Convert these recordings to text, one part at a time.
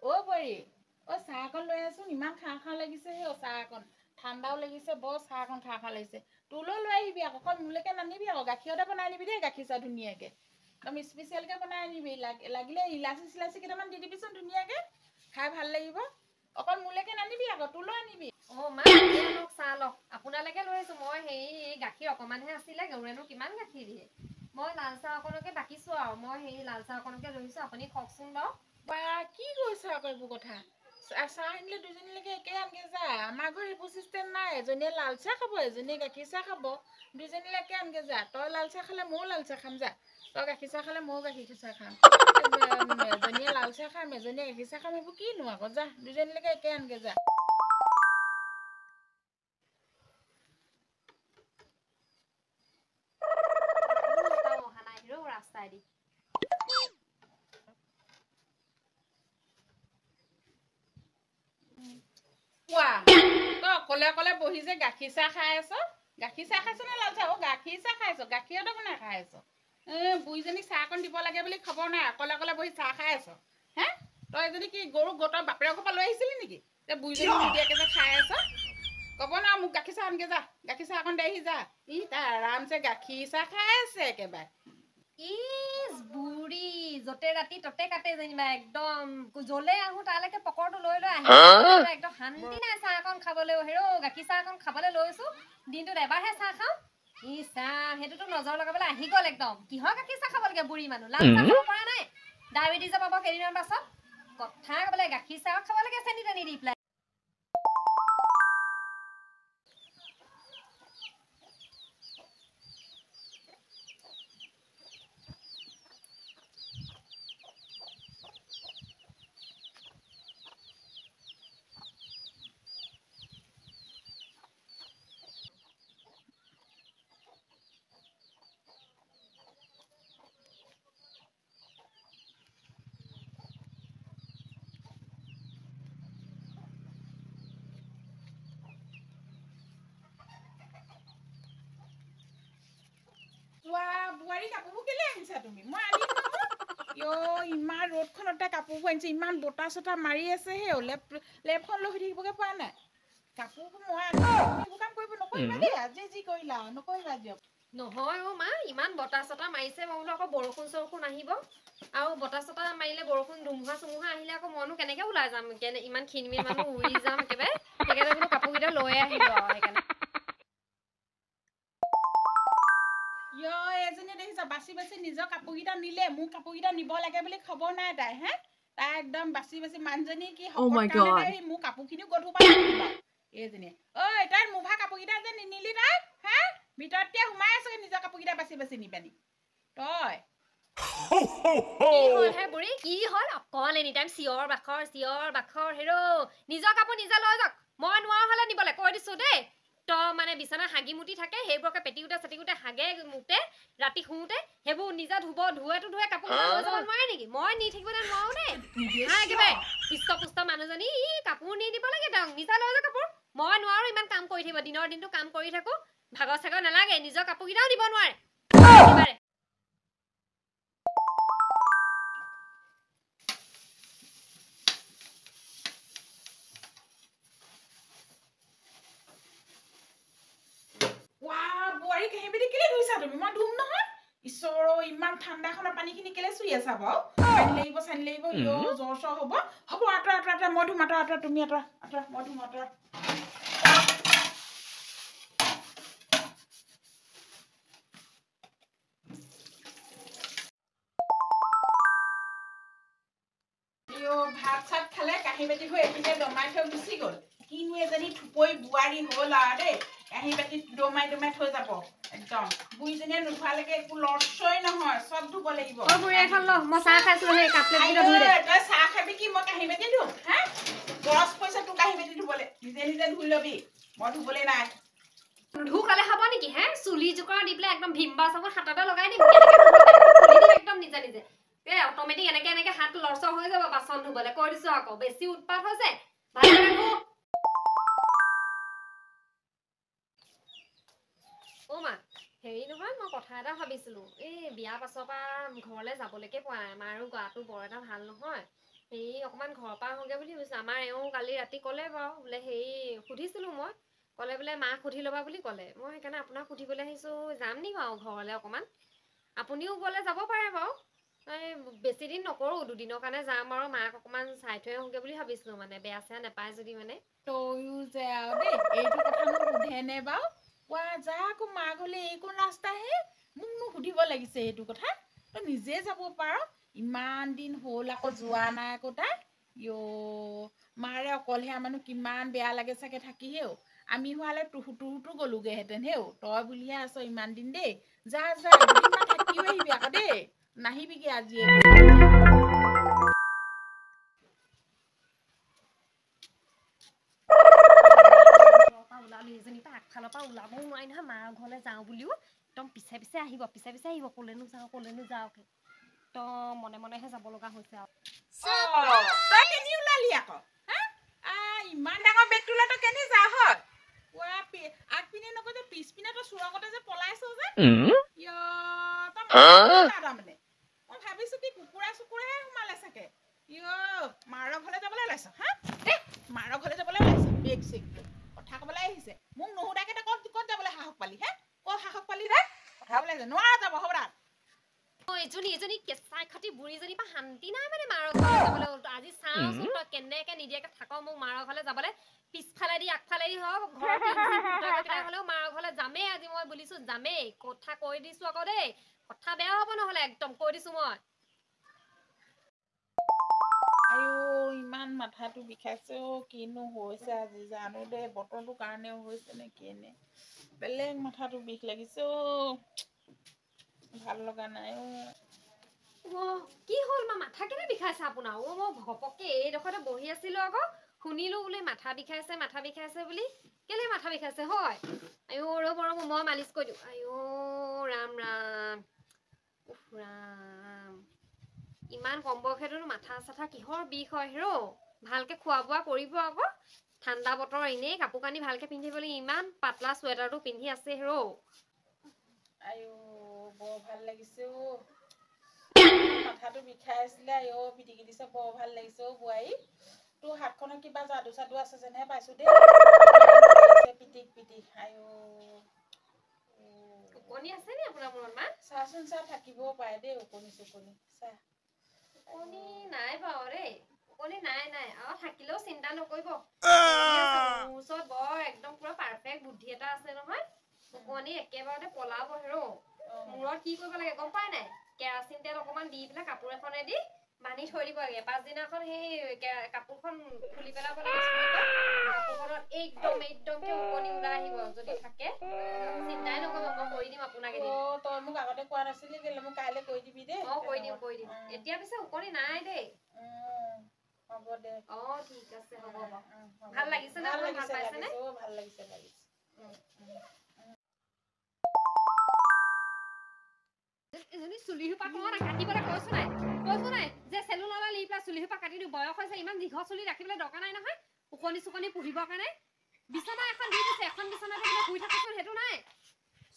অ বৰি অ চাহ অকণ লৈ আছোন ইমান খাওঁ খাওঁ লাগিছে সেই চাহ অকণ ঠাণ্ডাও লাগিছে বৰ চাহ অকণ খাওঁ খাওঁ লাগিছে তোলৈ লৈ আহিবি আকৌ অকণ মোলৈকে নানিবি আকৌ গাখীৰতে বনাই আনিবি দেই গাখীৰ চাহ ধুনীয়াকে একদম স্পেচিয়েলকে বনাই আনিবি লাগিলে ইলাচি চিলাচি কেইটামান দি দিবিচোন ধুনীয়াকে খাই ভাল লাগিব অকণ মোলৈকে নানিবি আকৌ তোলৈ আনিবি অ মা লওক চাহ লওক আপোনালৈকে লৈ আছো মই সেই গাখীৰ অকমানহে আছিলে গৰুৱেনো কিমান গাখীৰ দিয়ে মই লাল চাহ অকণকে বাকিছো আৰু মই সেই লাল চাহ অকণকে লৈছো আপুনি কওকচোন বাৰু বা কি কৈছ আকৌ এইবোৰ কথা চাহ আনিলে দুজনীলৈকে একে আনগে যা আমাৰ ঘৰত এইবোৰ চিষ্টেম নাই এজনীয়ে লাল চাহ খাব এজনীয়ে গাখীৰ চাহ খাব দুজনীলৈ একে আনগে যা তই লাল চাহ খালে ময়ো লাল চাহ খাম যা তই গাখীৰ চাহ খালে ময়ো গাখীৰ চাহ খাম এজনীয়ে লাল চাহ খাম এজনীয়ে গাখীৰ চাহ খাম এইবোৰ কিনো আকৌ যা দুজনীলৈকে একে আনগে যা অহা নাই ৰ ৰাস্তাই দি কোৱা তই অকলে অকলে বহি যে গাখীৰ চাহ খাই আছ গাখীৰ চাহ খাইছ নে লাল চাহ গাখীৰ চাহ খাইছ গাখীৰতে বনাই খাই আছ বুঢ়ীজনীক চাহ অকণ দিব লাগে বুলি খবৰ নাই অকলে অকলে বহি চাহ খাই আছ হে তই এজনী কি গৰু তই বাপেৰৰ ঘৰৰ পৰা লৈ আহিছিলি নেকি যে বুঢ়ীজনী নিদিয়াকে যে খাই আছ ক'ব না মোক গাখীৰ চাহ আনগে যা গাখীৰ চাহ অকণ দেহি যা তাই আৰামছে গাখীৰ চাহ খাই আছে একেবাৰে ইজ বুঢ়ী যতে ৰাতি ততে কাটে যেনিবা একদম জ্বলে আহো তালৈকে পকৰটো লৈ লৈ আহি একদম শান্তি নাই চাহ অকণ খাবলৈ হেৰৌ গাখীৰ চাহ অকণ খাবলৈ লৈছো দিনটোত এবাৰহে চাহ খাওঁ ই চাহ সেইটোতো নজৰ লগাবলৈ আহি গ'ল একদম কিহৰ গাখীৰ চাহ খাব লাগে বুঢ়ী মানুহ লাল চাহ খাব পৰা নাই ডায়েবেটিছ পাব কেইদিনৰ পাছত কথা ক'বলৈ গাখীৰ চাহ খাব লাগে চেনি তেনি দি পেলাই বোৱাৰী কাপোৰবোৰ কেলে আনিছা তুমি মই আনিম নহয় ইমান ৰ'দখনতে কাপোৰবোৰ আনিছে ইমান বতাহ চতাহ মাৰি আছে সেই লেপখন লৈ থাকিবগে পৰা নাই কাপোৰবোৰ মই আনিম এইবোৰ কাম কৰিব নকৰিবা দেই আজি যি কৰিলা নকৰিবা দিয়ক নহয় অ মা ইমান বতাহ চতাহ মাৰিছে মই বোলো আকৌ বৰষুণ চৰষুণ আহিব আৰু বতাহ চতাহ মাৰিলে বৰষুণ ধুমুহা চুমুহা আহিলে আকৌ মইনো কেনেকে ওলাই যাম ইমান খিনমিন মানুহ উৰি যাম একেবাৰে সেইকাৰণে বোলো কাপোৰকেইটা লৈ আহিলো আৰু সেইকাৰণে এজনী দেখিছা বাচি বাচি নিজৰ কাপোৰকেইটা নিলে মোৰ কাপোৰকেইটা নিব লাগে বুলি খবৰ নাই তাই তাই একদম বাচি বাচি মানুহজনী কি মোৰ কাপোৰখিনিও গধুৰ পাই এইজনীয়ে তাই মুভা কাপোৰকেইটা যে নিনিলি তাই ভিতৰতে সোমাই আছো নিজৰ কাপোৰকেইটা বাচি বাচি নিবানি তই কি হল হে বুঢ়ী কি হল অকল এনি টাইম চিঞৰ বাখৰ হেৰৌ নিজৰ কাপোৰ নিজে লৈ যাওক মই নোৱাৰা হলে নিবলৈ কৈ দিছো দেই তই মানে বিচনা হাগি মুটি থাকে সেইবোৰকে পেটিকুটে চেটিকুটে হাগে মুতে ৰাতি শুওঁতে সেইবোৰ নিজে ধুৱেতো ধুৱে কাপোৰ লৈ যাব নোৱাৰে নেকি মই নি থাকিবলৈ নোৱাৰো দেই একেবাৰে হৃষ্টপুষ্ট মানুহজনী কাপোৰ নি দিব লাগে তেওঁক নিজে লৈ যাওক কাপোৰ মই নোৱাৰো ইমান কাম কৰি থাকিব দিনৰ দিনটো কাম কৰি থাকো ভাগৰ চাগৰ নালাগে নিজৰ কাপোৰকেইটাও দিব নোৱাৰে একেবাৰে বোৱাৰী কাঁহী-বাতি কেলে ধুইছা তুমি মই ধুম নহয় ঈশ্বৰ ইমান ঠাণ্ডাখনৰ পানীখিনি কেলে চুই আছা বাৰু চানি লাগিব জ্বৰ চৰ হ'ব আঁতৰা মই ধুম আঁতৰা তুমি আঁতৰা মই ধুম আঁতৰা ভাত চাত খালে কাঁহী-বাতি হৈ এপিনে দমাই থৈ গুচি গ'ল কিনো এজনী থুপৰি বোৱাৰী হ'ল আৰু দেই কাঁহী-বাতি দমাই থৈ যাব একদম বুঢ়ীজনীয়ে নোধোৱালৈকে একো লৰচই নহয় চব ধুব লাগিব তই চাহ খাবি কি মই কাঁহী-বাতি ধুম খৰচ পইচা তোৰ কাঁহী-বাতি ধুবলৈ নিজে নিজে ধুই লবি মই ধুবলৈ নাই ধুকালে হ'ব নেকি চুলি জোকৰ দি পেলাই একদম ভিমবা চাবত হাততে লগাই দিম একদম নিজে নিজে অটমেটিক এনেকে হাত লৰচৰ হৈ যাব বাচন ধুবলৈ কৈ দিছো আকৌ বেছি উৎপাত হৈছে মা হেৰি নহয় মই কথা এটা ভাবিছিলো এই বিয়া পাছৰ পৰা ঘৰলৈ যাবলৈকে পোৱা নাই মাৰো গাটো বৰ এটা ভাল নহয় এই অকমান ঘৰৰ পৰা আহোগে বুলি কৈছে আমাৰ এওঁ কালি ৰাতি ক'লে বাৰু বোলে হেৰি সুধিছিলোঁ মই ক'লে বোলে মাক সুধি ল'বা বুলি ক'লে মই সেইকাৰণে আপোনাক সুধিবলৈ আহিছোঁ যাম নি বাৰু ঘৰলৈ অকণমান আপুনিও গ'লে যাব পাৰে বাৰু বেছি দিন নকৰোঁ দুদিনৰ কাৰণে যাম আৰু মাক অকণমান চাই থৈ আহোগে বুলি ভাবিছিলোঁ মানে বেয়া চেয়া নাপায় যদি মানে তয়ো যে আৰু দেই এইটো কথা মোক সোধেনে বাৰু কোৱা যা আকৌ মাক হ'লে এইকণ ৰাস্তাহে মোকনো সুধিব লাগিছে এইটো কথা তই নিজে যাব পাৰ ইমান দিন হ'ল আকৌ যোৱা নাই আকৌ তাই মাৰে অকলহে মানুহ কিমান বেয়া লাগে চাগে থাকি হেও আমি হোৱালে তোহোতো গ'লোগেহেঁতেন হেও তই বুলিহে আছ ইমান দিন দেই যা যা দুদিনমান থাকিও আহিবি আকৌ দেই নাহিবিগে আজি আগফালৰ পৰা ওলাবও নোৱাৰি নহয় মাৰ ঘৰলৈ যাওঁ বুলিও একদম পিছে পিছে আহিব ক'লেনো যাওঁ তো মনে মনেহে যাব লগা হৈছে আৰু তই কেনি ওলালি আকৌ ইমান ডাঙৰ বেগটো লৈ তই কেনি যা হয় আগপিনে নকৈ যে পিছপিনে তই চোৰকতে যে পলাইছ যে তাৰমানে মই ভাবিছো কি কুকুৰা চুকুৰাহে সোমালে চাগে মাৰৰ ঘৰলৈ যাবলৈ ওলাইছ মাৰৰ ঘৰলৈ যাবলৈ ওলাইছ বেগ চেগ কথা ক'বলৈ আহিছে মোক নুসুধাকে তই ক'ত যাবলৈ সাহস পালি ক'ত সাহস পালি দে কথা ক'বলৈ আহিছে নোৱাৰ যাব হ'ব এজনী কেঁচাই খাটি বুঢ়ীজনীৰ পৰা শান্তি নাই মানে মাৰৰ ঘৰলৈ যাবলৈ আজি চাওঁচোন তই কেনেকে নিদিয়াকে থাক মোক মাৰৰ ঘৰলৈ যাবলৈ পিছফালেদি আগফালেদি হওক ঘৰত হ'লেও মাৰৰ ঘৰলৈ যামেই আজি মই বুলিছো যামেই কথা কৈ দিছো আকৌ দেই কথা বেয়া হ'ব নহ'লে একদম কৈ দিছো মই ইমান মাথাটো বিষাইছে কিনো হৈছে আজি জানো দে বতৰটোৰ কাৰণেও হৈছে নে কিনে বেলেগ মাথাটো বিষ লাগিছে ভাল লগা নাই কি হ'ল মাথা কেনে বিষাইছে আপোনাৰ মই ঘপককে এইডোখৰতে বহি আছিলো আকৌ শুনিলো বোলে মাথা বিষাইছে বুলি কেলে মাথা বিষাইছে হয় ৰ'ব মই মালিচ কৰি দিওঁ ৰাম ৰাম ৰাম ইমান কম বয়সেতো মাথা চাথা কিহৰ বিষ হয় ভালকে খোৱা বোৱা কৰিব আকৌ ঠাণ্ডা বতৰ এনেই কাপোৰ কানি ভালকে পিন্ধিবলৈ ইমান পাতলা চুৱেটাৰটো পিন্ধি আছে বৰ ভাল লাগিছে মাথাটো বিষাই আছিলে পিটিকি দিছে বৰ ভাল লাগিছে বোৱাৰী তোৰ হাতখনত কিবা যাদু চাদু আছে যেনহে পাইছো দেই পিটিক পিটিক টোপনি আছে নি আপোনাৰ মনত মা চাচোন চা থাকিবও পাৰে দেই ওকণি চুকণি চা টোপনি নাই বাৰু দেই টোপনি নাই আৰু থাকিলেও চিন্তা নকৰিব মোৰ ওচৰত বৰ একদম পুৰা পাৰফেক্ট বুদ্ধি এটা আছে নহয় টোপনি একেবাৰতে পলাব মূৰত কি কৰিব লাগে গম পাই নাই কেৰাচিন তেল অকমান দি পেলাই কাপোৰ এখনেদি বান্ধি থৈ দিব লাগে পাছদিনাখন সেই কাপোৰখন খুলি পেলাব লাগে কাপোৰখনত একদমকে টোপনি ওলাই আহিব যদি থাকে চিন্তাই নকৰিব মই কৰি দিম আপোনাক তই মোক আগতে কোৱা নাছিলি কেলে মোক কাইলৈ কৈ দিবি দেই কৈ দিম এতিয়া পিছে টোপনি নাই দেই হ'ব দে ঠিক আছে হ'ব ভাল লাগিছে নে ভাল পাইছে নে ভাল লাগিছে চুলিসোপা কাটিবলৈ কৈছো নাই যে চেলুনলৈ নি পেলাই চুলিসোপা কাটি দিওঁ বয়স হৈছে ইমান দীঘল চুলি ৰাখিবলৈ দৰকাৰ নাই নহয় উকনি চুকনি পুহিবৰ কাৰণে বিচনা এখন দি দিছে এখন বিচনাতে শুই থাকোচোন সেইটো নাই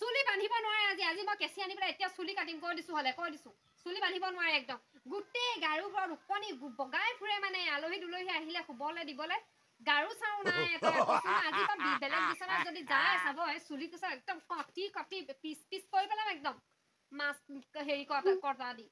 চুলি বান্ধিব নোৱাৰে আজি মই কেঁচি আনি পেলাই এতিয়া চুলি কাটিম কৈ দিছো চুলি বান্ধিব নোৱাৰে একদম গোটেই গাৰুবোৰত উকনি বগাই ফুৰে মানে আলহী দুলহী আহিলে শুবলৈ দিবলৈ গাৰু চাৰু নাই আজি বেলেগ বিচনাত যদি যায় চাব চুলি কোচা একদম কাটি পিচ কৰি পেলাম একদম মাছ হেৰি কটা দি